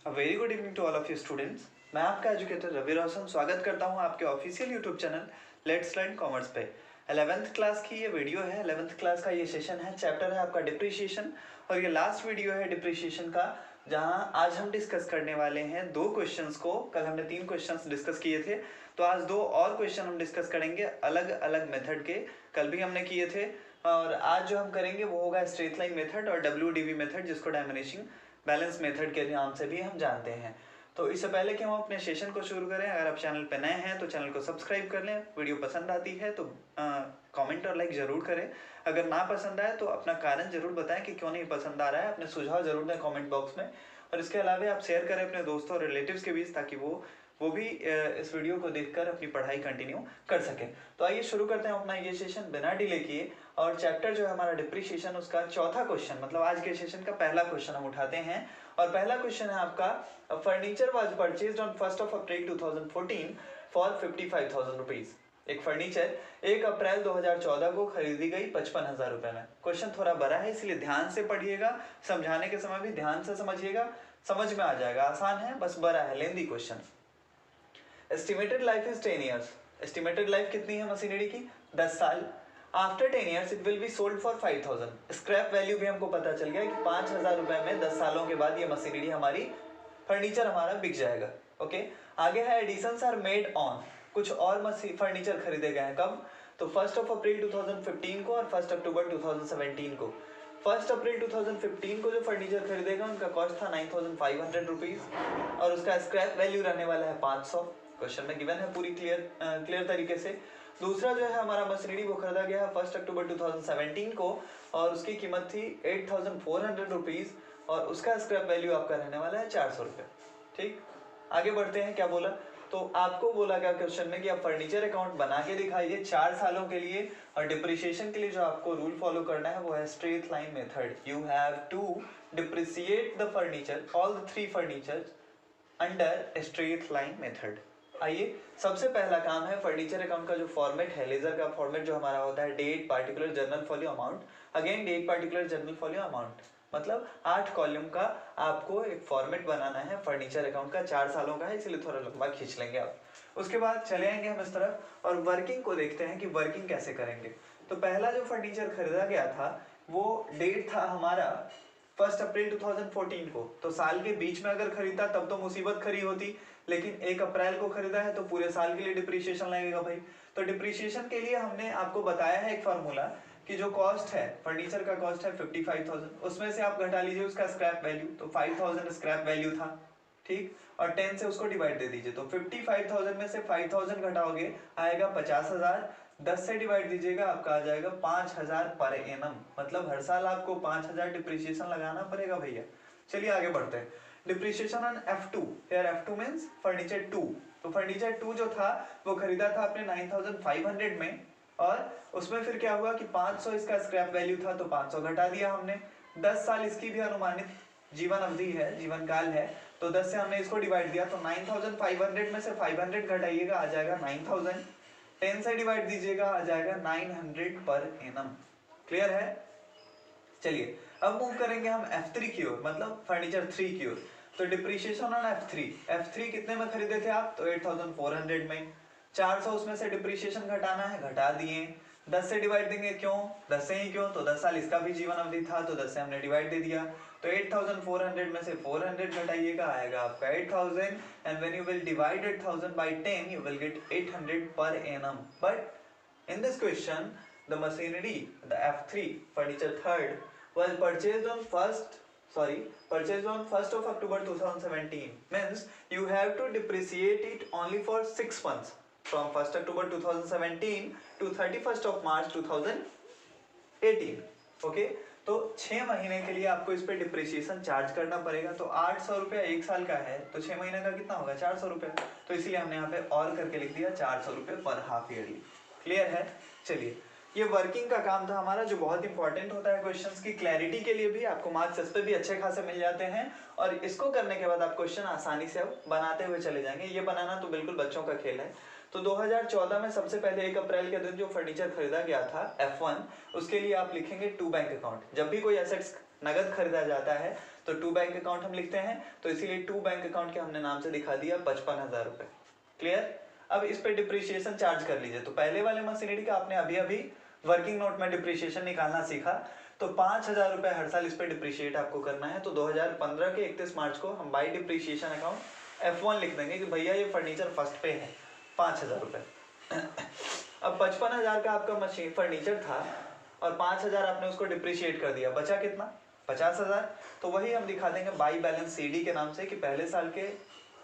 Very good evening to all of you students. मैं आपका educator Ravi Roshan स्वागत करता हूं आपके official YouTube channel let's learn commerce पे। 11th क्लास की ये वीडियो है, 11th क्लास का ये सेशन है, चैप्टर है आपका डिप्रिशिएशन और ये लास्ट वीडियो है डिप्रिशिएशन का, जहां आज हम डिस्कस करने वाले हैं दो क्वेश्चंस को। कल हमने 3 क्वेश्चंस डिस्कस किए थे, तो आज 2 और क्वेश्चन हम डिस्कस करेंगे अलग अलग मेथड के। कल भी हमने किए थे और आज जो हम करेंगे वो होगा स्ट्रेट लाइन मेथड और WDV मेथड, जिसको डायमेंशिंग बैलेंस मेथड के नाम से भी हम जानते हैं। तो इससे पहले कि हम अपने सेशन को शुरू करें, अगर आप चैनल पर नए हैं तो चैनल को सब्सक्राइब कर लें। वीडियो पसंद आती है तो कमेंट और लाइक ज़रूर करें। अगर ना पसंद आए तो अपना कारण ज़रूर बताएं कि क्यों नहीं पसंद आ रहा है, अपने सुझाव ज़रूर दें कमेंट बॉक्स में। और इसके अलावा आप शेयर करें अपने दोस्तों और रिलेटिव्स के बीच, ताकि वो भी इस वीडियो को देखकर अपनी पढ़ाई कंटिन्यू कर सकें। तो आइए शुरू करते हैं अपना ये सेशन बिना डिले किए। और चैप्टर जो है हमारा डिप्रिशिएशन, उसका चौथा क्वेश्चन, मतलब आज के सेशन का पहला क्वेश्चन हम उठाते हैं। और पहला क्वेश्चन है आपका, furniture was purchased on 1 April 2014 for 55,000 rupees. एक फर्नीचर 1 अप्रैल 2014 को खरीदी गई 55,000 रुपए में। क्वेश्चन थोड़ा बड़ा है, इसलिए ध्यान से पढ़िएगा, समझाने के समय भी ध्यान से समझिएगा, समझ में आ जाएगा। आसान है, बस बड़ा है, lengthy question. Estimated life is 10 years. Estimated life कितनी है मशीनरी की? 10 साल। After 10 years it will be sold for 5,000। Scrap value भी हमको पता चल गया कि 5,000 रुपए में 10 सालों के बाद ये मशीनरी हमारी, फर्नीचर हमारा बिक जाएगा। ओके, आगे है एडिशंस आर मेड ऑन। कुछ और फर्नीचर खरीदे गए हैं कब? तो 1 अप्रैल 2015 को और 1 अक्टूबर 2017 को। 1 अप्रैल 2015 को जो फर्नीचर खरीदेगा उनका कॉस्ट था 9,500 रुपीज और उसका स्क्रैप वैल्यू रहने वाला है 500। क्वेश्चन में गिवन है पूरी क्लियर तरीके से। दूसरा जो है हमारा मशीनरी, वो खरीदा गया है 1 अक्टूबर 2017 को और उसकी कीमत थी 8,400 रुपीज और उसका स्क्रैप वैल्यू आपका रहने वाला है 400 रुपये। ठीक, आगे बढ़ते हैं। क्या बोला? तो आपको बोला गया क्वेश्चन में कि आप फर्नीचर अकाउंट बना के दिखाइए 4 सालों के लिए, और डिप्रिशिएशन के लिए जो आपको रूल फॉलो करना है वो है straight line method. You have to depreciate the furniture, all the 3 furniture under straight line method. आइए, सबसे पहला काम है फर्नीचर अकाउंट का जो फॉर्मेट है, लेजर का फॉर्मेट जो हमारा होता है, date, particular, journal folio, amount. Again date, particular, journal folio, amount, मतलब 8 कॉलम का आपको एक फॉर्मेट बनाना है फर्नीचर अकाउंट का। 4 सालों का है, इसलिए थोड़ा लंबा खींच लेंगे आप। उसके बाद चले आएंगे हम इस तरफ और वर्किंग को देखते हैं कि वर्किंग कैसे करेंगे। तो पहला जो फर्नीचर खरीदा गया था वो डेट था हमारा 1 अप्रैल 2014 को। तो साल के बीच में अगर खरीदा तब तो मुसीबत खड़ी होती, लेकिन 1 अप्रैल को खरीदा है तो पूरे साल के लिए डिप्रिशिएशन लगेगा भाई। तो डिप्रिशिएशन के लिए हमने आपको बताया है एक फार्मूला कि जो कॉस्ट है, फर्नीचर का कॉस्ट है 55,000, उसमें से आप घटा लीजिए उसका स्क्रैप वैल्यू। तो 5,000 स्क्रैप वैल्यू था, ठीक, और 10 से उसको डिवाइड दे दीजिए। तो 55,000 में से 5,000 घटाओगे आएगा 50,000, 10 से डिवाइड दीजिएगा आपका आ जाएगा 5,000 पर एनम, मतलब हर साल आपको 5,000 डिप्रिशिएशन लगाना पड़ेगा भैया। चलिए आगे बढ़ते हैं। Depreciation on F2, here F2 means furniture 2। तो फर्नीचर 2 जो था वो खरीदा था आपने 9,500 में, और उसमें फिर क्या हुआ कि 500 इसका स्क्रैप वैल्यू था तो 500 घटा दिया हमने। 10 साल इसकी भी अनुमानित जीवन अवधि है, जीवन काल है, तो 10 से हमने इसको डिवाइड दिया। तो 9,500 में से 500 घटाइएगा आ जाएगा 9,000, 10 से डिवाइड दीजिएगा आ जाएगा 900 पर एनम। क्लियर है? चलिए अब मूव करेंगे हम F3 की ओर, मतलब फर्नीचर 3 की ओर। तो डिप्रिशिएशन ऑन F3 कितने में खरीदे थे आप? तो 8,400 में। 400 उसमें से डिप्रिशिएशन घटाना है, घटा दिए। 10 से डिवाइड देंगे, क्यों? 10 से ही क्यों? तो 10 साल इसका भी जीवन अवधि था, तो 10 से हमने डिवाइड दे दिया। तो 8,400 में से 400 घटाइएगा आएगा आपका 8,000, and when you will divide 8,000 by 10 you will get 800 per annum. But in this question the machinery, the F3 furniture third was purchased on 1st of October 2017, means you have to depreciate it only for 6 months, from 1st October 2017 to 31st of March 2018। Okay, तो 6 महीने के लिए आपको इस पे depreciation charge करना पड़ेगा। तो 800 रुपया 1 साल का है, तो 6 महीने का कितना होगा? 400 रुपया। तो इसलिए हमने यहाँ पे और करके लिख दिया 400 रुपये पर हाफ ईयरली। क्लियर है? चलिए, ये वर्किंग का काम था हमारा, जो बहुत इंपॉर्टेंट होता है क्वेश्चंस की क्लैरिटी के लिए भी। आपको मार्क्स इस पे भी अच्छे खासे मिल जाते हैं, और इसको करने के बाद आप क्वेश्चन आसानी से अब बनाते हुए चले जाएंगे। ये बनाना तो बिल्कुल बच्चों का खेल है। तो 2014 में सबसे पहले 1 अप्रैल के दिन जो फर्नीचर खरीदा गया था F1, उसके लिए आप लिखेंगे टू बैंक अकाउंट। जब भी कोई एसेट्स नगद खरीदा जाता है तो टू बैंक अकाउंट हम लिखते हैं, तो इसीलिए टू बैंक अकाउंट के हमने नाम से दिखा दिया 55,000 रुपए। क्लियर। अब इस पे डिप्रिसिएशन चार्ज कर लीजिए। तो पहले वाले मशीनरी का आपने अभी अभी वर्किंग नोट में डिप्रिसिएशन निकालना सीखा, तो 5,000 रुपए हर साल इस पे डिप्रिशिएट आपको करना है। तो 2015 के 31 मार्च को हम बाई डिप्रिसिएशन अकाउंट F1 लिख देंगे कि भैया ये फर्नीचर फर्स्ट पे है 5,000 रुपए। अब 55,000 का आपका मशीन फर्नीचर था और 5,000 आपने उसको डिप्रिशिएट कर दिया, बचा कितना? 50,000। तो वही हम दिखा देंगे बाई बैलेंस CD के नाम से कि पहले साल के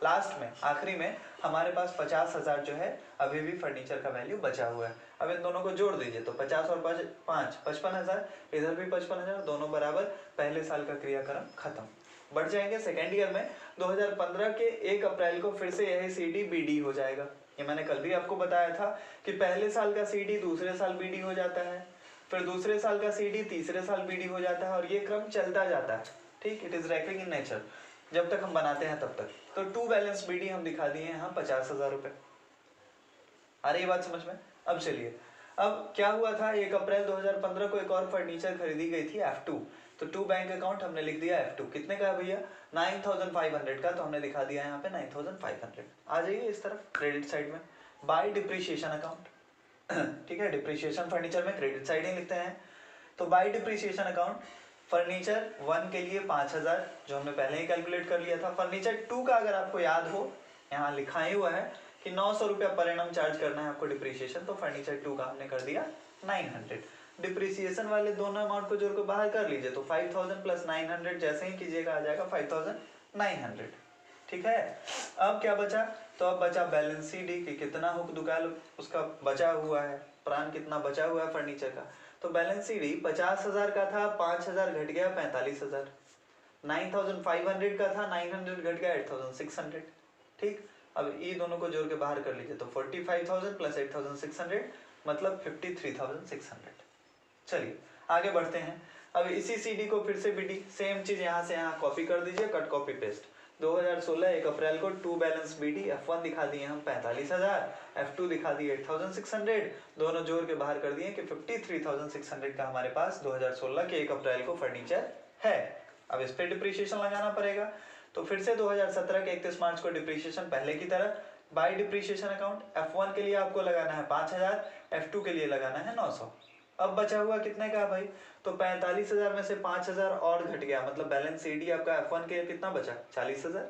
लास्ट में, आखिरी में हमारे पास 50,000 जो है अभी भी फर्नीचर का वैल्यू बचा हुआ है। अब इन दोनों को जोड़ दीजिए, तो 50 और 5 55,000, इधर भी 55,000, दोनों बराबर, पहले साल का क्रियाक्रम खत्म। बढ़ जाएंगे सेकेंड ईयर में 2015 के 1 अप्रैल को फिर से यह CD BD हो जाएगा। ये मैंने कल भी आपको बताया था कि पहले साल का CD दूसरे साल BD हो जाता है, फिर दूसरे साल का CD तीसरे साल BD हो जाता है, और ये क्रम चलता जाता है। ठीक, it is ranking in nature, जब तक हम बनाते हैं तब तक। तो टू बैलेंस BD हम दिखा दिए हैं यहाँ 50,000 रुपए। आ रही बात समझ में? अब चलिए, अब क्या हुआ था, 1 अप्रैल 2015 को एक और फर्नीचर खरीदी गई थी F2। तो टू बैंक अकाउंट हमने लिख दिया F2। कितने का है भैया? 9,500 का, तो हमने दिखा दिया यहाँ पे 9,500। आ जाइए इस तरफ क्रेडिट साइड में, बाय डिप्रिशिएशन अकाउंट। ठीक है, डिप्रिशिएशन फर्नीचर में क्रेडिट साइड ही लिखते हैं। तो बाय डिप्रिशिएशन अकाउंट फर्नीचर 1 के लिए 5,000 जो हमने पहले ही कैलकुलेट कर लिया था। फर्नीचर 2 का अगर आपको याद हो, यहाँ लिखा ही हुआ है कि 900 रुपया पर एनम चार्ज करना है आपको डिप्रिसिएशन, तो फर्नीचर 2 का हमने कर दिया 900। डिप्रिसिएशन वाले दोनों अमाउंट को जोड़ कर बाहर कर लीजिए, तो 5,000 प्लस 900 जैसे ही कीजिएगा आ जाएगा 5,900। ठीक है, अब क्या बचा? तो अब बचा बैलेंस CD कि कितना हुक दुकान उसका बचा हुआ है, प्राण कितना बचा हुआ है फर्नीचर का। तो बैलेंस CD 50,000 का था, 5,000 घट गया 45,000। 9,500 का था, 900 घट गया 8,600। ठीक, अब ये दोनों को जोड़ के बाहर कर लीजिए, तो 45,000 प्लस 8,600 मतलब 53,600। चलिए आगे बढ़ते हैं। अब इसी CD को फिर से BD, सेम चीज यहाँ से यहाँ कॉपी कर दीजिए, कट कॉपी पेस्ट। 2016 1 अप्रैल को टू बैलेंस BD F1 दिखा दिए हम 45,000, F2 दिखा दिए 8,600, दोनों जोड़ के बाहर कर दिए कि 53,600 का हमारे पास 2016 के 1 अप्रैल को फर्नीचर है। अब इस पे डिप्रिसिएशन लगाना पड़ेगा, तो फिर से 2017 के 31 मार्च को डिप्रिसिएशन पहले की तरह बाय डिप्रिसिएशन अकाउंट F1 के लिए आपको लगाना है 5,000, F2 के लिए लगाना है 900। अब बचा हुआ कितने का भाई? तो 45,000 में से 5,000 और घट गया, मतलब बैलेंस CD आपका F1 के लिए कितना बचा? 40,000।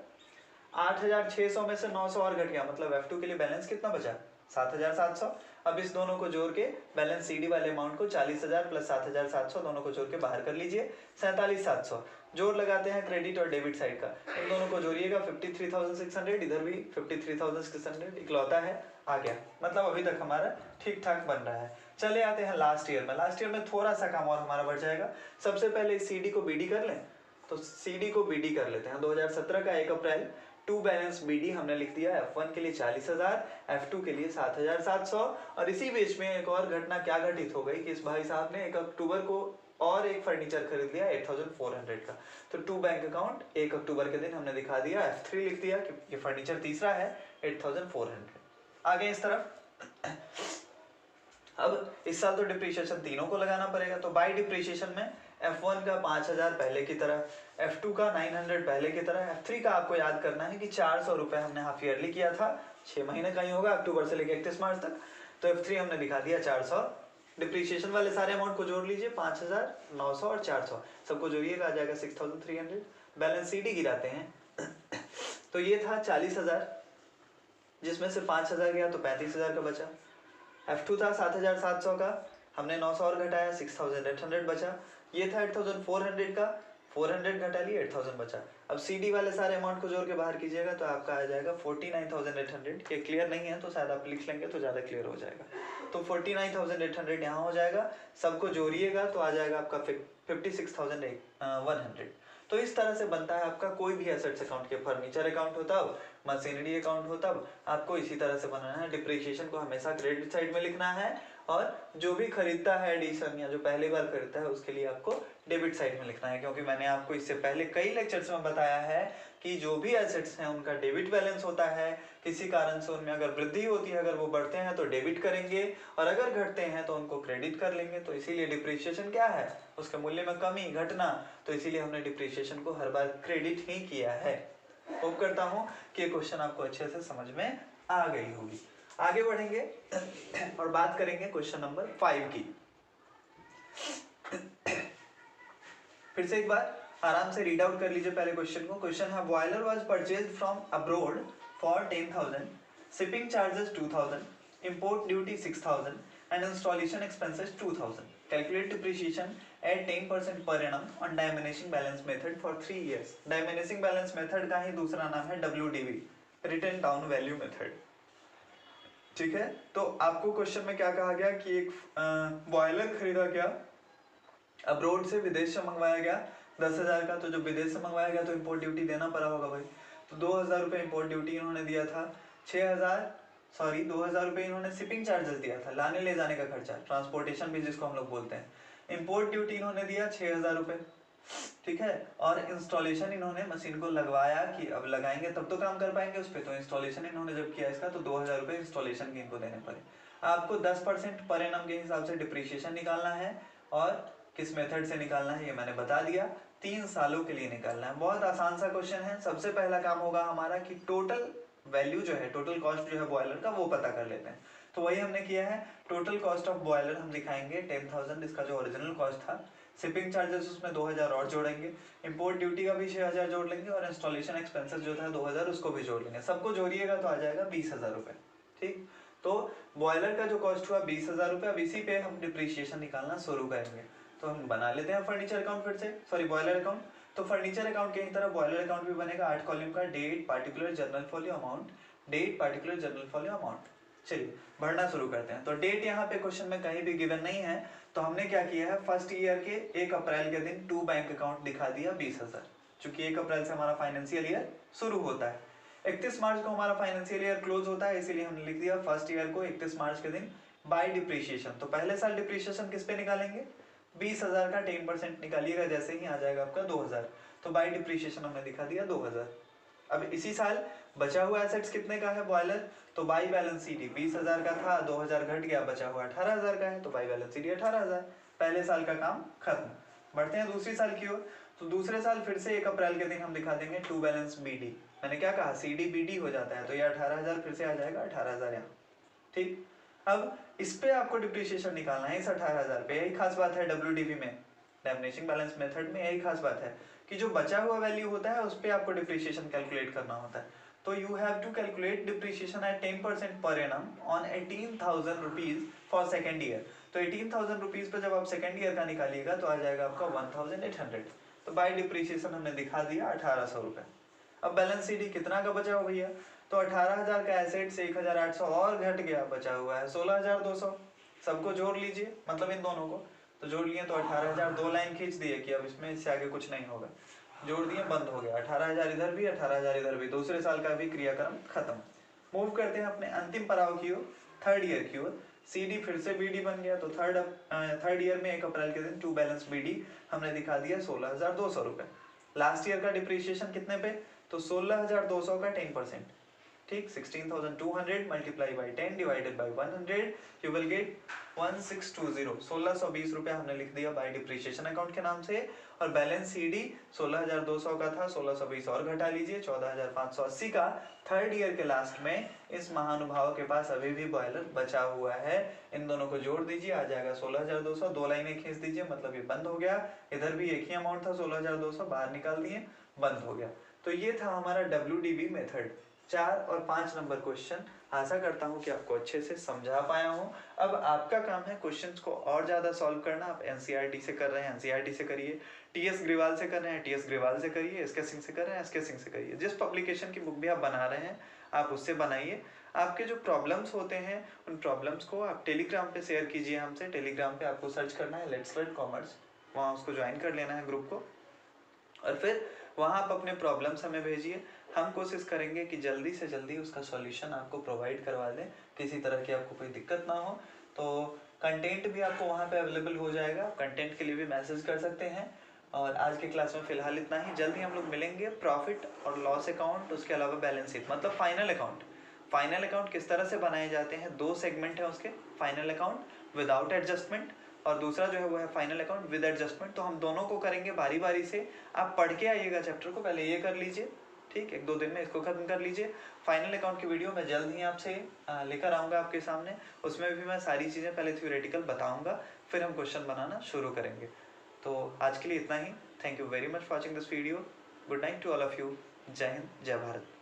8,600 में से 900 और घट गया, मतलब F2 के लिए बैलेंस कितना बचा? 7,700। अब इस दोनों को जोड़ के बैलेंस CD वाले अमाउंट को 40,000 प्लस 7,700 दोनों को जोड़ के बाहर कर लीजिए, 47,700। जोड़ लगाते हैं क्रेडिट और डेबिट साइड का, इन दोनों को जोड़िएगा 53,600, इधर भी 53,600 इकलौता है, आ गया। मतलब अभी तक हमारा ठीक ठाक बन रहा है। चले आते हैं लास्ट ईयर में। लास्ट ईयर में थोड़ा सा काम और हमारा बढ़ जाएगा। सबसे पहले CD को BD कर लें, तो CD को BD कर लेते हैं। 2017 का 1 अप्रैल टू बैलेंस BD हमने लिख दिया F1 के लिए 40,000, F2 के लिए 7,700। और इसी बीच में एक और घटना क्या घटित हो गई कि इस भाई साहब ने 1 अक्टूबर को और एक फर्नीचर खरीद लिया 8,400 का। तो टू बैंक अकाउंट 1 अक्टूबर के दिन हमने दिखा दिया, F3 लिख दिया कि ये फर्नीचर तीसरा है 8,400। आगे इस तरफ अब इस साल तो डिप्रिसिएशन तीनों को लगाना पड़ेगा, तो बाय डिप्रिसिएशन में F1 का 5,000 पहले की तरह, F2 का 900 पहले की तरह, F3 का आपको याद करना है कि 400 रुपए हमने हाफ ईयरली किया था, 6 महीने का ही होगा, अक्टूबर से लेकर 31 मार्च तक। तो F3 हमने दिखा दिया 400। डिप्रिसिएशन वाले सारे अमाउंट को जोड़ लीजिए, 5,000, 900 और 400 सबको जोड़िएगा आ जाएगा 6,300। बैलेंस CD गिराते हैं तो ये था 40,000, जिसमें से 5,000 गया तो 35,000 का बचा। F2 था 7,700 का, हमने 900 और घटाया 6,800 बचा। ये था 8,400 का, 400 घटा लिए 8,000 बचा। अब CD वाले सारे अमाउंट को जोड़ के बाहर कीजिएगा तो आपका आ जाएगा 49,800। ये क्लियर नहीं है तो शायद आप लिख लेंगे तो ज़्यादा क्लियर हो जाएगा। तो 49,800 यहाँ हो जाएगा, सबको जोड़िएगा तो आ जाएगा आपका 56,100। तो इस तरह से बनता है आपका कोई भी एसेट्स अकाउंट के, फर्नीचर अकाउंट हो तब, मशीनरी अकाउंट हो तब, आपको इसी तरह से बनाना है। डिप्रिसिएशन को हमेशा क्रेडिट साइड में लिखना है और जो भी खरीदता है एडिशन या जो पहली बार खरीदता है उसके लिए आपको डेबिट साइड में लिखना है, क्योंकि मैंने आपको इससे पहले कई लेक्चर्स में बताया है कि जो भी एसेट्स हैं उनका डेबिट बैलेंस होता है। किसी कारण से उनमें अगर वृद्धि होती है, अगर वो बढ़ते हैं तो डेबिट करेंगे और अगर घटते हैं तो उनको क्रेडिट कर लेंगे। तो इसीलिए डिप्रिसिएशन क्या है, उसके मूल्य में कमी, घटना। तो इसीलिए हमने डिप्रिसिएशन को हर बार क्रेडिट ही किया है। होप करता हूँ कि ये क्वेश्चन आपको अच्छे से समझ में आ गई होगी। आगे बढ़ेंगे और बात करेंगे क्वेश्चन नंबर 5 की। फिर से एक बार आराम से रीड आउट कर लीजिए पहले क्वेश्चन को। क्वेश्चन है boiler was purchased from abroad for 10,000, shipping charges 2,000, import duty 6,000 and installation expenses 2,000. Calculate depreciation at 10% per annum on diminishing balance method for 3 years. diminishing balance method का ही दूसरा नाम है WDV, written down value method. ठीक है, तो आपको question में क्या कहा गया कि एक बॉयलर खरीदा गया, अब्रोड से, विदेश से मंगवाया गया 10,000 का। तो जो विदेश से मंगवाया गया तो इंपोर्ट ड्यूटी देना पड़ा होगा भाई। तो 2,000 रुपये इंपोर्ट ड्यूटी इन्होंने दिया था, 2,000 रुपये इन्होंने शिपिंग चार्जेस दिया था, लाने ले जाने का खर्चा, ट्रांसपोर्टेशन भी जिसको हम लोग बोलते हैं। इंपोर्ट ड्यूटी इन्होंने दिया 6,000 रुपये, ठीक है। और इंस्टॉलेशन इन्होंने मशीन को लगवाया कि अब लगाएंगे तब तो काम कर पाएंगे उस पर, तो इंस्टॉलेशन इन्होंने जब किया इसका तो 2,000 रुपये इंस्टॉलेशन के इनको देने पड़े। आपको 10% पर एनम के हिसाब से डिप्रिसिएशन निकालना है और किस मेथड से निकालना है ये मैंने बता दिया। 3 सालों के लिए निकालना है। बहुत आसान सा क्वेश्चन है। सबसे पहला काम होगा हमारा कि टोटल वैल्यू जो है, टोटल कॉस्ट जो है बॉयलर का, वो पता कर लेते हैं। तो वही हमने किया है। टोटल कॉस्ट ऑफ बॉयलर हम दिखाएंगे 10,000, इसका जो ओरिजिनल कॉस्ट था। शिपिंग चार्जेस उसमें 2,000 और जोड़ेंगे, इंपोर्ट ड्यूटी का भी 6,000 जोड़ लेंगे और इंस्टॉलेशन एक्सपेंसेस जो था 2,000 उसको भी जोड़ लेंगे। सबको जोड़िएगा तो आ जाएगा 20,000 रुपये। ठीक, तो बॉयलर का जो कॉस्ट हुआ 20,000 रुपये। अब इसी पे हम डिप्रिसिएशन निकालना शुरू करेंगे। तो हम बना लेते हैं फर्नीचर अकाउंट फिर से, सॉरी बॉयलर अकाउंट। तो फर्नीचर अकाउंट की तरह बॉयलर अकाउंट भी बनेगा 8 कॉलम का। Date, particular, journal folio amount, date, particular, journal folio amount. चलिए भरना शुरू करते हैं। तो डेट यहाँ पे क्वेश्चन में कहीं भी गिवन नहीं है, तो हमने क्या किया है, फर्स्ट ईयर के 1 अप्रैल के दिन 2 बैंक अकाउंट दिखा दिया 20,000, चूंकि 1 अप्रैल से हमारा फाइनेंशियल ईयर शुरू होता है। 31 मार्च को हमारा फाइनेंशियल ईयर क्लोज होता है, इसीलिए हमने लिख दिया फर्स्ट ईयर को 31 मार्च के दिन बाय डिप्रिसिएशन। तो पहले साल डिप्रिसिएशन किस पे निकालेंगे, 20,000 का 10% निकालिएगा, जैसे ही आ जाएगा आपका 2,000। तो बाय डिप्रिसिएशन हमने दिखा दिया 2,000। अब इसी साल बचा हुआ एसेट्स कितने का है बॉयलर, तो बाई बैलेंस सीडी 20,000 का था, 2,000 घट गया, बचा हुआ 18,000 का है, तो बाई बैलेंस सीडी 18,000। पहले साल का काम खत्म। बढ़ते हैं दूसरी साल की ओर। तो दूसरे साल फिर से 1 अप्रैल के दिन हम दिखा देंगे टू बैलेंस बीडी। मैंने क्या कहा, सीडी बीडी हो जाता है, तो ये 18,000 फिर से आ जाएगा 18,000 यहाँ। ठीक, अब इस पे आपको डिप्रिसिएशन निकालना है, इस 18,000 पे। यही खास बात है WDV में, डायमिनिशिंग बैलेंस मेथड में, यही खास बात है कि जो बचा हुआ वैल्यू होता है उस पे आपको डिप्रिसिएशन कैलकुलेट करना होता है। तो you have to calculate depreciation at 10% per annum on 18,000 rupees for second year. तो 18,000 रुपीज पे जब आप सेकेंड ईयर का निकालिएगा तो आ जाएगा आपका 1,800। तो बाय डिप्रिसिएशन हमने दिखा दिया 1,800 रुपये। अब बैलेंस सीडी कितना का बचा हो भैया, तो 18,000 का एसेट से 1,800 और घट गया, बचा हुआ है 16,200। सबको जोड़ लीजिए, मतलब इन दोनों को तो जोड़ लिए, तो 18,000 दो लाइन खींच दिए कि अब इसमें इससे आगे कुछ नहीं होगा, जोड़ दिए, बंद हो गया। 18,000 इधर भी, 18,000 इधर भी, दूसरे साल का भी क्रियाक्रम खत्म। मूव करते हैं अपने अंतिम पड़ाव की ओर, थर्ड ईयर की ओर। सीडी फिर से बीडी बन गया, तो थर्ड ईयर में 1 अप्रैल के दिन टू बैलेंस बीडी हमने दिखा दिया 16,200 रुपये। लास्ट ईयर का डिप्रिसिएशन कितने पे, तो 16,200 का 10%। ठीक, 16,200 multiply by 10 divided by 100, you will gate 1620। 1620 रुपया हमने लिख दिया बाय डिप्रिसिएशन अकाउंट के नाम से। और बैलेंस सीडी 16,200 का था, 1620 और घटा लीजिए, 14,580 का। थर्ड ईयर के लास्ट में इस महानुभाव के पास अभी भी बॉयलर बचा हुआ है। इन दोनों को जोड़ दीजिए, आ जाएगा 16,200। दो लाइनें खींच दीजिए, मतलब ये बंद हो गया। इधर भी एक ही अमाउंट था 16,200, बाहर निकाल दिए, बंद हो गया। तो ये था हमारा WDV मेथड। 4 और 5 नंबर क्वेश्चन आशा करता हूँ कि आपको अच्छे से समझा पाया हूँ। अब आपका काम है क्वेश्चंस को और ज़्यादा सॉल्व करना। आप NCERT से कर रहे हैं, NCERT से करिए। TS ग्रेवाल से कर रहे हैं, TS ग्रेवाल से करिए। SK सिंह से कर रहे हैं, SK सिंह से करिए। जिस पब्लिकेशन की बुक भी आप बना रहे हैं आप उससे बनाइए। आपके जो प्रॉब्लम्स होते हैं उन प्रॉब्लम्स को आप टेलीग्राम पे शेयर कीजिए हमसे। टेलीग्राम पे आपको सर्च करना है लेट्स लर्न कॉमर्स, वहाँ उसको ज्वाइन कर लेना है ग्रुप को, और फिर वहाँ आप अपने प्रॉब्लम्स हमें भेजिए। हम कोशिश करेंगे कि जल्दी से जल्दी उसका सॉल्यूशन आपको प्रोवाइड करवा दें, किसी तरह की आपको कोई दिक्कत ना हो। तो कंटेंट भी आपको वहाँ पे अवेलेबल हो जाएगा, कंटेंट के लिए भी मैसेज कर सकते हैं। और आज के क्लास में फ़िलहाल इतना ही। जल्द ही हम लोग मिलेंगे प्रॉफिट और लॉस अकाउंट, उसके अलावा बैलेंस शीट, मतलब फाइनल अकाउंट। फाइनल अकाउंट किस तरह से बनाए जाते हैं, 2 सेगमेंट है उसके, फाइनल अकाउंट विदाउट एडजस्टमेंट और दूसरा जो है वो है फाइनल अकाउंट विद एडजस्टमेंट। तो हम दोनों को करेंगे बारी बारी से। आप पढ़ के आइएगा चैप्टर को, पहले ये कर लीजिए, ठीक, 1-2 दिन में इसको खत्म कर लीजिए। फाइनल अकाउंट की वीडियो मैं जल्द ही आपसे लेकर आऊँगा आपके सामने। उसमें भी मैं सारी चीज़ें पहले थ्योरेटिकल बताऊँगा, फिर हम क्वेश्चन बनाना शुरू करेंगे। तो आज के लिए इतना ही। Thank you very much for watching this video. Good night to all of you. जय हिंद, जय भारत।